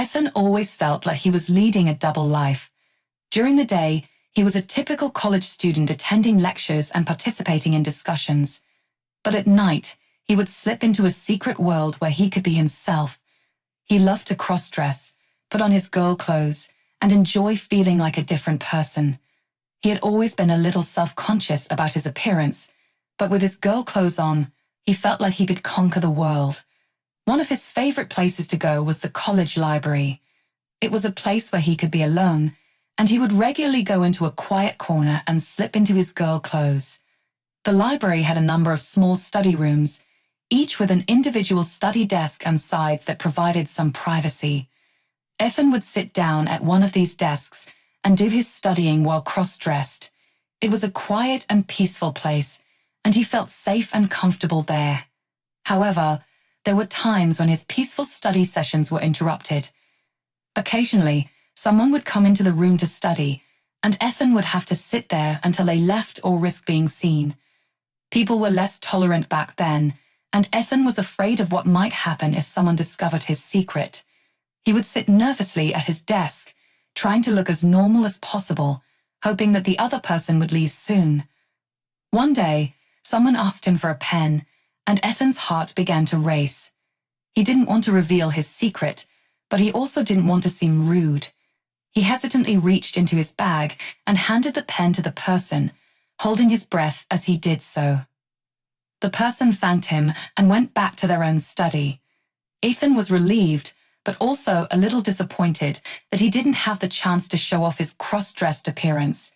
Ethan always felt like he was leading a double life. During the day, he was a typical college student attending lectures and participating in discussions. But at night, he would slip into a secret world where he could be himself. He loved to cross-dress, put on his girl clothes, and enjoy feeling like a different person. He had always been a little self-conscious about his appearance, but with his girl clothes on, he felt like he could conquer the world. One of his favorite places to go was the college library. It was a place where he could be alone, and he would regularly go into a quiet corner and slip into his girl clothes. The library had a number of small study rooms, each with an individual study desk and sides that provided some privacy. Ethan would sit down at one of these desks and do his studying while cross-dressed. It was a quiet and peaceful place, and he felt safe and comfortable there. However, there were times when his peaceful study sessions were interrupted. Occasionally, someone would come into the room to study, and Ethan would have to sit there until they left or risk being seen. People were less tolerant back then, and Ethan was afraid of what might happen if someone discovered his secret. He would sit nervously at his desk, trying to look as normal as possible, hoping that the other person would leave soon. One day, someone asked him for a pen, and Ethan's heart began to race. He didn't want to reveal his secret, but he also didn't want to seem rude. He hesitantly reached into his bag and handed the pen to the person, holding his breath as he did so. The person thanked him and went back to their own study. Ethan was relieved, but also a little disappointed that he didn't have the chance to show off his cross-dressed appearance.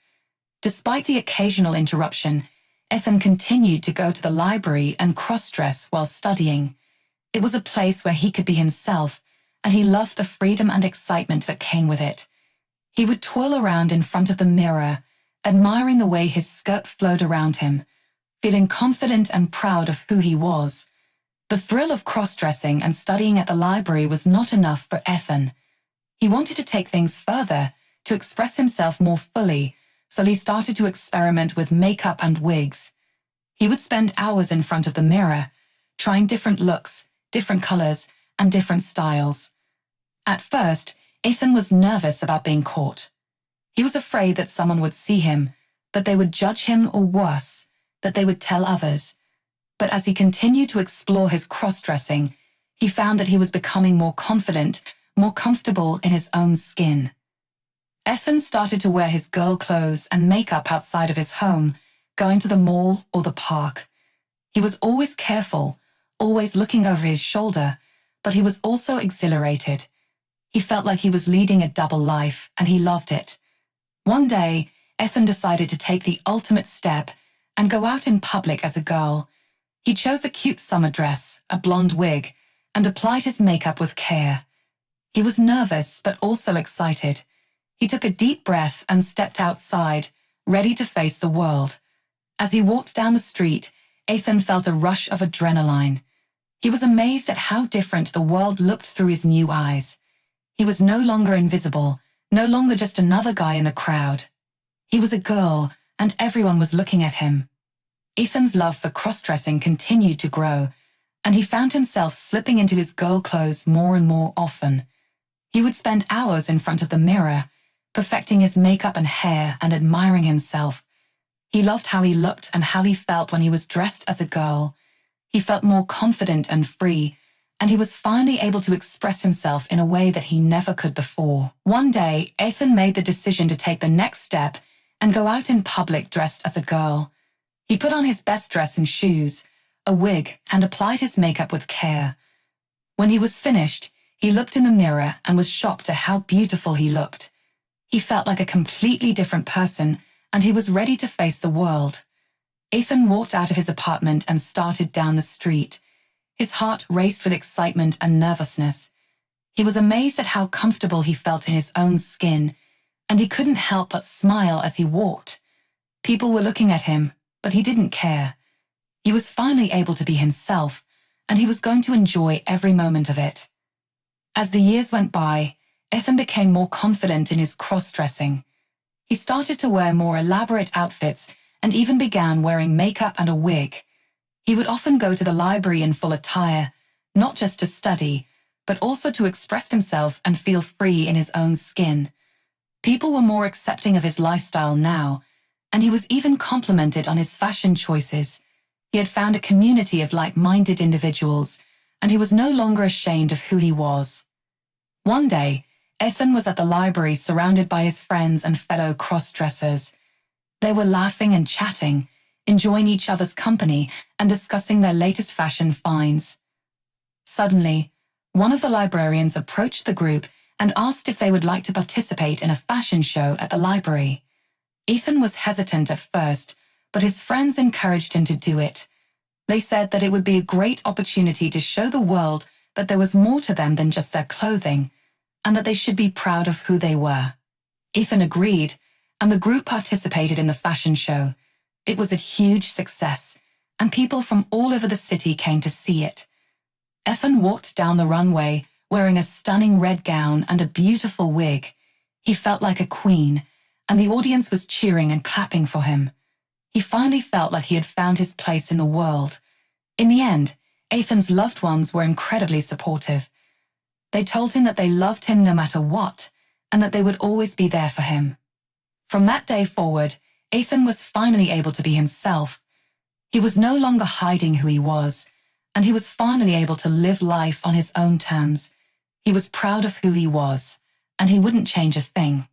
Despite the occasional interruption, Ethan continued to go to the library and cross-dress while studying. It was a place where he could be himself, and he loved the freedom and excitement that came with it. He would twirl around in front of the mirror, admiring the way his skirt flowed around him, feeling confident and proud of who he was. The thrill of cross-dressing and studying at the library was not enough for Ethan. He wanted to take things further, to express himself more fully, so he started to experiment with makeup and wigs. He would spend hours in front of the mirror, trying different looks, different colors, and different styles. At first, Ethan was nervous about being caught. He was afraid that someone would see him, that they would judge him, or worse, that they would tell others. But as he continued to explore his cross-dressing, he found that he was becoming more confident, more comfortable in his own skin. Ethan started to wear his girl clothes and makeup outside of his home, going to the mall or the park. He was always careful, always looking over his shoulder, but he was also exhilarated. He felt like he was leading a double life, and he loved it. One day, Ethan decided to take the ultimate step and go out in public as a girl. He chose a cute summer dress, a blonde wig, and applied his makeup with care. He was nervous but also excited. He took a deep breath and stepped outside, ready to face the world. As he walked down the street, Ethan felt a rush of adrenaline. He was amazed at how different the world looked through his new eyes. He was no longer invisible, no longer just another guy in the crowd. He was a girl, and everyone was looking at him. Ethan's love for cross-dressing continued to grow, and he found himself slipping into his girl clothes more and more often. He would spend hours in front of the mirror, perfecting his makeup and hair and admiring himself. He loved how he looked and how he felt when he was dressed as a girl. He felt more confident and free, and he was finally able to express himself in a way that he never could before. One day, Ethan made the decision to take the next step and go out in public dressed as a girl. He put on his best dress and shoes, a wig, and applied his makeup with care. When he was finished, he looked in the mirror and was shocked at how beautiful he looked. He felt like a completely different person, and he was ready to face the world. Ethan walked out of his apartment and started down the street. His heart raced with excitement and nervousness. He was amazed at how comfortable he felt in his own skin, and he couldn't help but smile as he walked. People were looking at him, but he didn't care. He was finally able to be himself, and he was going to enjoy every moment of it. As the years went by, Ethan became more confident in his cross-dressing. He started to wear more elaborate outfits and even began wearing makeup and a wig. He would often go to the library in full attire, not just to study, but also to express himself and feel free in his own skin. People were more accepting of his lifestyle now, and he was even complimented on his fashion choices. He had found a community of like-minded individuals, and he was no longer ashamed of who he was. One day, Ethan was at the library surrounded by his friends and fellow cross-dressers. They were laughing and chatting, enjoying each other's company and discussing their latest fashion finds. Suddenly, one of the librarians approached the group and asked if they would like to participate in a fashion show at the library. Ethan was hesitant at first, but his friends encouraged him to do it. They said that it would be a great opportunity to show the world that there was more to them than just their clothing, and that they should be proud of who they were. Ethan agreed, and the group participated in the fashion show. It was a huge success, and people from all over the city came to see it. Ethan walked down the runway wearing a stunning red gown and a beautiful wig. He felt like a queen, and the audience was cheering and clapping for him. He finally felt like he had found his place in the world. In the end, Ethan's loved ones were incredibly supportive. They told him that they loved him no matter what, and that they would always be there for him. From that day forward, Ethan was finally able to be himself. He was no longer hiding who he was, and he was finally able to live life on his own terms. He was proud of who he was, and he wouldn't change a thing.